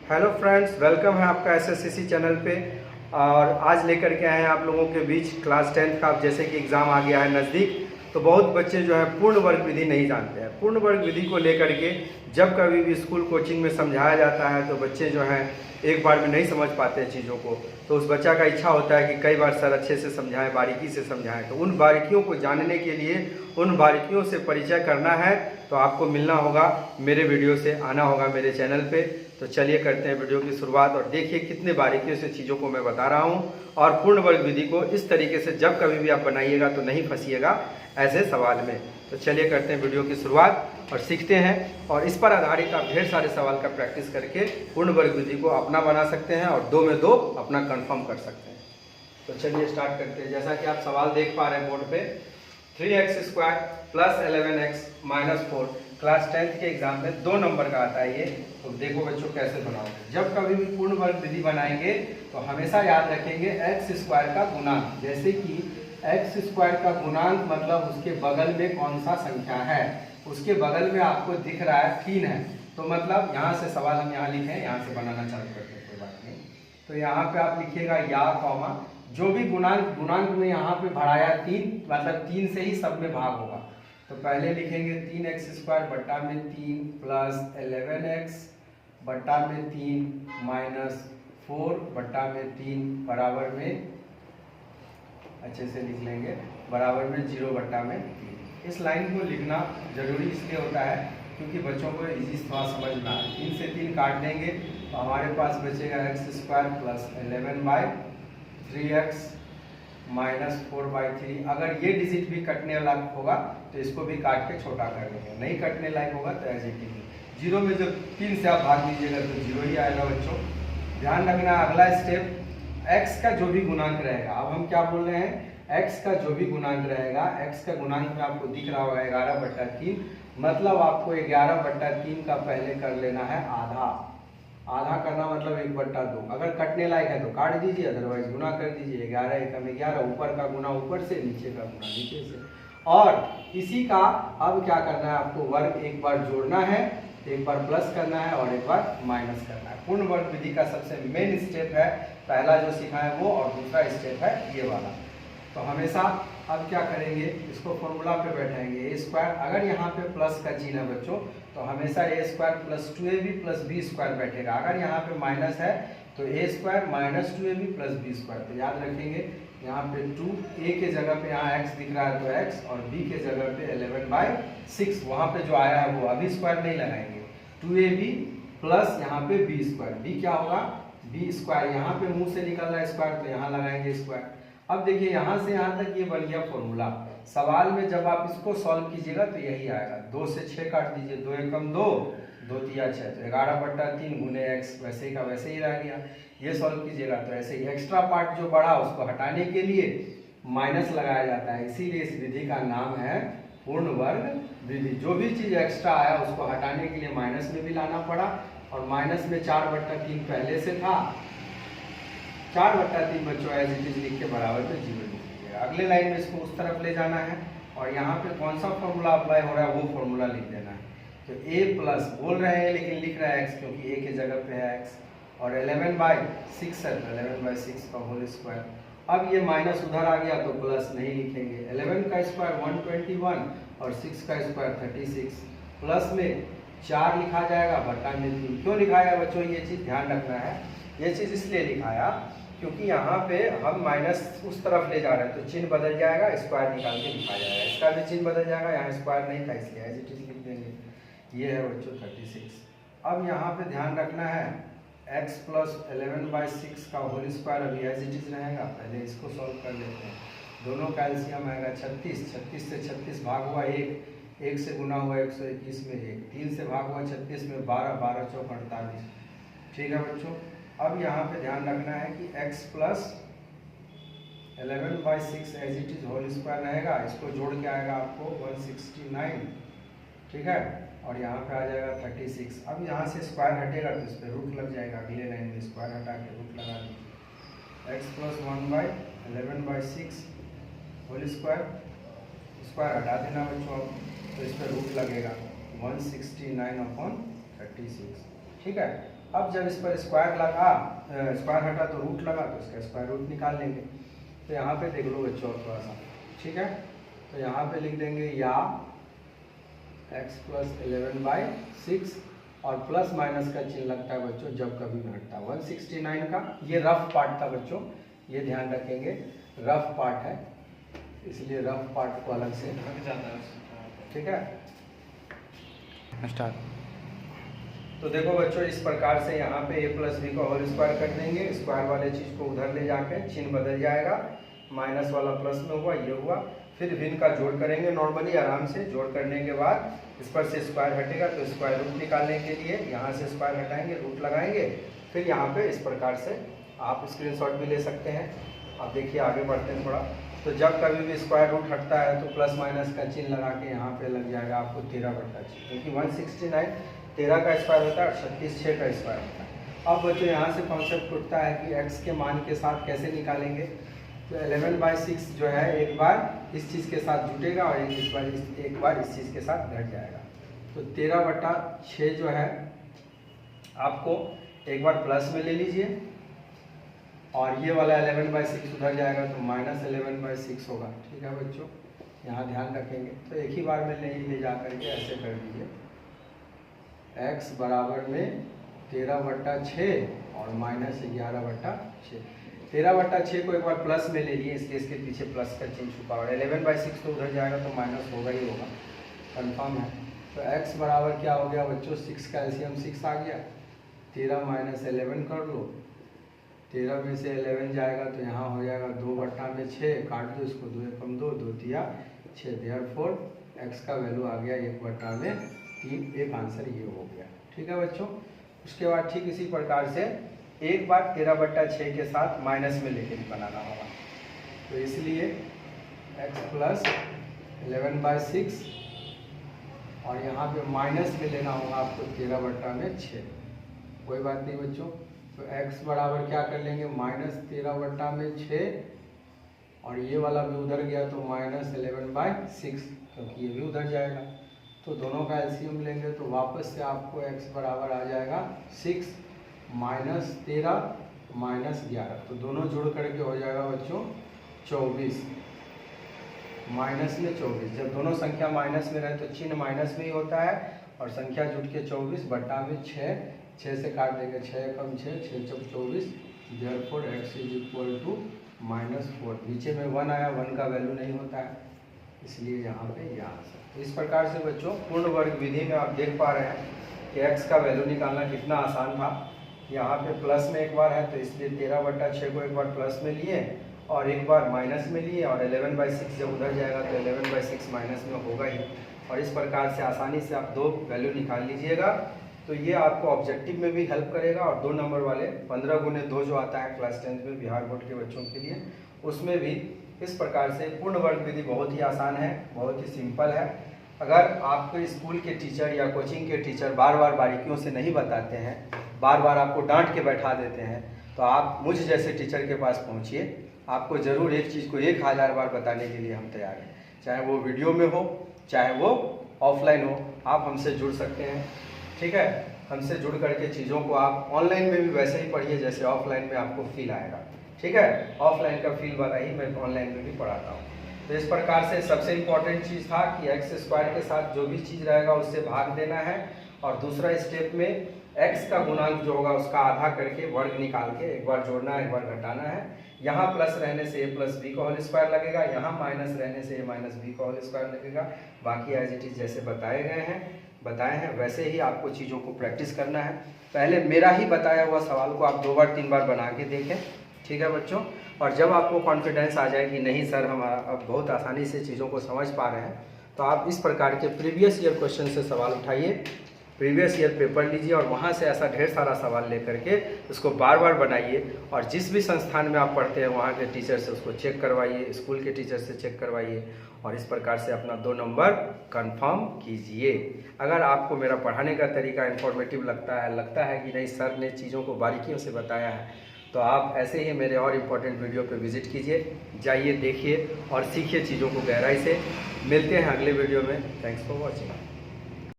Hello friends, welcome है आपका एसएससीसी channel पे। और आज लेकर के आए हैं आप लोगों के बीच क्लास 10th का। जैसे कि एग्ज़ाम आ गया है नज़दीक, तो बहुत बच्चे जो है पूर्ण वर्ग विधि नहीं जानते हैं। पूर्ण वर्ग विधि को लेकर के जब कभी भी स्कूल कोचिंग में समझाया जाता है तो बच्चे जो हैं एक बार में नहीं समझ पाते हैं चीज़ों को। तो उस बच्चा का इच्छा होता है कि कई बार सर अच्छे से समझाएं, बारीकी से समझाएं। तो उन बारीकियों को जानने के लिए, उन बारीकियों से परिचय करना है तो आपको मिलना होगा मेरे वीडियो से, आना होगा मेरे चैनल पे। तो चलिए करते हैं वीडियो की शुरुआत और देखिए कितने बारीकियों से चीज़ों को मैं बता रहा हूँ। और पूर्ण वर्ग विधि को इस तरीके से जब कभी भी आप बनाइएगा तो नहीं फंसिएगा ऐसे सवाल में। तो चलिए करते हैं वीडियो की शुरुआत और सीखते हैं। और इस पर आधारित आप ढेर सारे सवाल का प्रैक्टिस करके पूर्ण वर्ग विधि को अपना बना सकते हैं और 2 में 2 अपना कंफर्म कर सकते हैं। तो चलिए स्टार्ट करते हैं। जैसा कि आप सवाल देख पा रहे हैं बोर्ड पे, 3x² + 11x - 4 क्लास 10th के एग्जाम में 2 नंबर का आता है ये। तो देखो बच्चों कैसे बनाओगे। जब कभी भी पूर्ण वर्ग विधि बनाएंगे तो हमेशा याद रखेंगे x² का गुणांक। जैसे कि x² का गुणांक मतलब उसके बगल में कौन सा संख्या है। उसके बगल में आपको दिख रहा है 3 है, तो मतलब यहाँ से सवाल हम यहाँ लिखें, यहाँ से बनाना चालू करते हैं, कोई बात नहीं। तो यहाँ पे आप लिखिएगा या कॉमा जो भी गुणांक में यहाँ पे बढ़ाया 3, मतलब 3 से ही सब में भाग होगा। तो पहले लिखेंगे 3x² बट्टा में 3 प्लस 11x बट्टा में 3 माइनस 4 बट्टा में 3 बराबर में, अच्छे से लिख लेंगे, बराबर में 0 बट्टा में 3। इस लाइन को लिखना जरूरी इसलिए होता है क्योंकि बच्चों को इजी थोड़ा समझना है। 3 से 3 काट देंगे तो हमारे पास बचेगा x² प्लस 11/3x माइनस 4/3। अगर ये डिजिट भी कटने लायक होगा तो इसको भी काट के छोटा कर देंगे, नहीं कटने लायक होगा तो एज इट इज। 0 में जब 3 से आप भाग दीजिएगा तो 0 ही आएगा बच्चों। ध्यान रखना, अगला स्टेप x का जो भी गुणांक रहेगा, अब हम क्या बोल रहे हैं, x का जो भी गुणांक रहेगा, x का गुणांक में आपको दिख रहा होगा 11/3, मतलब आपको 11/3 का पहले कर लेना है आधा। आधा करना मतलब 1/2। अगर कटने लायक है तो काट दीजिए, अदरवाइज गुना कर दीजिए। 11 एकम 11, ऊपर का गुना ऊपर से, नीचे का गुना नीचे से। और इसी का अब क्या करना है, आपको वर्ग एक बार जोड़ना है, एक बार प्लस करना है और एक बार माइनस करना है। पूर्ण वर्ग विधि का सबसे मेन स्टेप है, पहला जो सीखा है वो, और दूसरा स्टेप है ये वाला। तो हमेशा अब क्या करेंगे, इसको फॉर्मूला पे बैठाएंगे a²। अगर यहाँ पे प्लस का चिन्ह है बच्चों तो हमेशा a² plus 2ab plus b² बैठेगा। अगर यहाँ पे माइनस है तो a² minus 2ab plus b²। तो याद रखेंगे यहाँ पे 2, a के जगह पे यहाँ x दिख रहा है तो x, और b के जगह पे 11/6। वहाँ पे जो आया है वो अभी स्क्वायर नहीं लगाएंगे, 2ab प्लस यहाँ पे b²। b क्या होगा, b²। यहाँ पे मुंह से निकल रहा है स्क्वायर तो यहाँ लगाएंगे स्क्वायर। अब देखिए यहाँ से यहाँ तक ये बन गया फॉर्मूला। सवाल में जब आप इसको सॉल्व कीजिएगा तो यही आएगा। 2 से 6 काट दीजिए, 2 एकम 2, 2 तिया 6, तो 11/3 गुने x, वैसे का वैसे ही रह गया। ये सॉल्व कीजिएगा तो ऐसे ही एक्स्ट्रा पार्ट जो बढ़ा उसको हटाने के लिए माइनस लगाया जाता है, इसीलिए इस विधि का नाम है पूर्ण वर्ग विधि। जो भी चीज एक्स्ट्रा आया उसको हटाने के लिए माइनस में भी लाना पड़ा, और माइनस में 4/3 पहले से था, 4/3 बच्चों एज इट इज लिख के बराबर पे 0 लिख दीजिएगा। अगले लाइन में इसको उस तरफ ले जाना है और यहाँ पे कौन सा फॉर्मूला अप्लाई हो रहा है वो फॉर्मूला लिख देना है। तो a प्लस बोल रहे हैं लेकिन लिख रहा है x, क्योंकि a के जगह पे है x, और 11/6 है तो 11/6 का होल स्क्वायर। अब ये माइनस उधर आ गया तो प्लस नहीं लिखेंगे। 11 का स्क्वायर 121 और 6 का स्क्वायर 36, प्लस में 4 लिखा जाएगा बटा में 3। क्यों लिखाया बच्चों, ये चीज़ ध्यान रखना है। ये चीज़ इसलिए लिखाया क्योंकि यहाँ पे हम माइनस उस तरफ ले जा रहे हैं तो चिन्ह बदल जाएगा, स्क्वायर निकाल के लिखा जाएगा। इसका भी चिन्ह बदल जाएगा, यहाँ स्क्वायर नहीं था इसलिए एज इट इज लिख देंगे। ये है बच्चों 36। अब यहाँ पे ध्यान रखना है x प्लस 11/6 का होल स्क्वायर अभी एज इट इज रहेगा। पहले इसको सॉल्व कर लेते हैं। दोनों का एलसीएम आएगा 36, 36 से 36 भाग हुआ 1, 1 से गुना हुआ 121 में 1, 3 से भाग हुआ 36 में 12, 12 चौक 48। ठीक है बच्चों। अब यहाँ पे ध्यान रखना है कि x plus 11/6 as it is whole square रहेगा, इसको जोड़ के आएगा आपको 169। ठीक है, और यहाँ पे आ जाएगा 36। अब यहाँ से स्क्वायर हटेगा तो इस पर रूट लग जाएगा। अगले लाइन में स्क्वायर हटा के रूट लगा दीजिए। x plus 1/11/6 whole square, square हटा देना बच्चों, तो इस पर रूट लगेगा 169/36। ठीक है। अब जब इस पर स्क्वायर लगा, स्क्वायर हटा तो रूट लगा, तो इसका स्क्वायर रूट निकाल लेंगे। तो यहाँ पे देख लो बच्चों थोड़ा सा, ठीक है। तो यहाँ पे लिख देंगे या x + 11/6 और प्लस माइनस का चिन्ह लगता है बच्चों जब कभी घटता है 169 का। ये रफ पार्ट था बच्चों, ये ध्यान रखेंगे, रफ पार्ट है, इसलिए रफ पार्ट को अलग से ठीक है। स्टार्ट। तो देखो बच्चों इस प्रकार से यहाँ पे a + b का होल स्क्वायर कर देंगे, स्क्वायर वाले चीज को उधर ले जाके चिन्ह बदल जाएगा, माइनस वाला प्लस में हुआ, ये हुआ। फिर भिन्न का जोड़ करेंगे नॉर्मली आराम से। जोड़ करने के बाद इस पर से स्क्वायर हटेगा तो स्क्वायर रूट निकालने के लिए यहाँ से स्क्वायर हटाएंगे, रूट लगाएंगे। फिर यहाँ पे इस प्रकार से आप स्क्रीनशॉट भी ले सकते हैं। आप देखिए आगे बढ़ते हैं थोड़ा। तो जब कभी भी स्क्वायर रूट हटता है तो प्लस माइनस का चिन्ह लगा के यहाँ पे लग जाएगा आपको 13/6, क्योंकि 169 13 का स्क्वायर होता है और 36 6 का स्क्वायर होता है। अब बच्चों यहाँ से कॉन्सेप्ट उठता है कि x के मान के साथ कैसे निकालेंगे। तो 11/6 जो है एक बार इस चीज़ के साथ जुटेगा और एक बार इस चीज़ के साथ घट जाएगा। तो 13/6 जो है आपको एक बार प्लस में ले लीजिए और ये वाला 11/6 उधर जाएगा तो -11/6 होगा, ठीक है बच्चों, यहाँ ध्यान रखेंगे। तो एक ही बार में ले जा करके ऐसे कर दीजिए, x बराबर में 13/6 और -11/6। 13/6 को एक बार प्लस में ले लिए, इसलिए इसके पीछे प्लस का चिन्ह छुपा और 11/6 तो उधर जाएगा तो माइनस होगा ही होगा, कंफर्म है। तो x बराबर क्या हो गया बच्चों, 6 का एलसीएम 6 आ गया, 13 - 11 कर लो, 13 में से 11 जाएगा तो यहाँ हो जाएगा 2/6, काट दो इसको, 2 × 2 2 × 6, देयरफॉर x का वैल्यू आ गया 1/3। एक आंसर ये हो गया, ठीक है बच्चों। उसके बाद ठीक इसी प्रकार से एक बार 13/6 के साथ माइनस में लेके भी बनाना होगा। तो इसलिए x + 11/6 और यहाँ पे माइनस में लेना होगा आपको 13/6। कोई बात नहीं बच्चों। तो x बराबर क्या कर लेंगे, -13/6 और ये वाला भी उधर गया तो -11/6, क्योंकि ये भी उधर जाएगा। तो दोनों का एलसीएम लेंगे तो वापस से आपको x बराबर आ जाएगा 6 - 13 - 11। तो दोनों जोड़ करके हो जाएगा बच्चों 24, माइनस में 24। जब दोनों संख्या माइनस में रहे तो चिन्ह माइनस में ही होता है और संख्या जुट के 24/6, 6 से काट देंगे, 6 × 6 6 × 24, देयरफॉर x = -4। नीचे में 1 आया, 1 का वैल्यू नहीं होता है, इसलिए यहाँ पे ये आंसर। तो इस प्रकार से बच्चों पूर्ण वर्ग विधि में आप देख पा रहे हैं कि x का वैल्यू निकालना कितना आसान था। यहाँ पे प्लस में एक बार है तो इसलिए 13/6 को एक बार प्लस में लिए और एक बार माइनस में लिए, और 11/6 जब उधर जाएगा तो 11/6 माइनस में होगा ही। और इस प्रकार से आसानी से आप 2 वैल्यू निकाल लीजिएगा। तो ये आपको ऑब्जेक्टिव में भी हेल्प करेगा और 2 नंबर वाले 15 × 2 जो आता है क्लास 10th में बिहार बोर्ड के बच्चों के लिए, उसमें भी इस प्रकार से पूर्ण वर्ग विधि बहुत ही आसान है, बहुत ही सिंपल है। अगर आपको स्कूल के टीचर या कोचिंग के टीचर बार बार बारीकियों से नहीं बताते हैं, बार बार आपको डांट के बैठा देते हैं, तो आप मुझ जैसे टीचर के पास पहुंचिए। आपको ज़रूर एक चीज़ को 1000 बार बताने के लिए हम तैयार हैं, चाहे वो वीडियो में हो चाहे वो ऑफलाइन हो। आप हमसे जुड़ सकते हैं, ठीक है। हमसे जुड़ करके चीज़ों को आप ऑनलाइन में भी वैसे ही पढ़िए जैसे ऑफलाइन में आपको फील आएगा, ठीक है। ऑफलाइन का फील वाला ही मैं ऑनलाइन में भी पढ़ाता हूँ। तो इस प्रकार से सबसे इम्पॉर्टेंट चीज़ था कि x² के साथ जो भी चीज़ रहेगा उससे भाग देना है, और दूसरा स्टेप में x का गुणांक जो होगा उसका आधा करके वर्ग निकाल के एक बार जोड़ना है, एक बार घटाना है। यहाँ प्लस रहने से a + b का होल स्क्वायर लगेगा, यहाँ माइनस रहने से a - b का होल स्क्वायर लगेगा। बाकी एज इट इज जैसे बताए हैं वैसे ही आपको चीज़ों को प्रैक्टिस करना है। पहले मेरा ही बताया हुआ सवाल को आप 2 बार 3 बार बना के देखें, ठीक है बच्चों। और जब आपको कॉन्फिडेंस आ जाए कि नहीं सर हम अब बहुत आसानी से चीज़ों को समझ पा रहे हैं, तो आप इस प्रकार के प्रीवियस ईयर क्वेश्चन से सवाल उठाइए, प्रीवियस ईयर पेपर लीजिए और वहाँ से ऐसा ढेर सारा सवाल लेकर के उसको बार बार बनाइए। और जिस भी संस्थान में आप पढ़ते हैं वहाँ के टीचर से उसको चेक करवाइए, स्कूल के टीचर से चेक करवाइए, और इस प्रकार से अपना 2 नंबर कंफर्म कीजिए। अगर आपको मेरा पढ़ाने का तरीका इन्फॉर्मेटिव लगता है कि नहीं सर ने चीज़ों को बारीकियों से बताया है, तो आप ऐसे ही मेरे और इम्पोर्टेंट वीडियो पे विजिट कीजिए, जाइए देखिए और सीखिए चीज़ों को गहराई से। मिलते हैं अगले वीडियो में। Thanks for watching.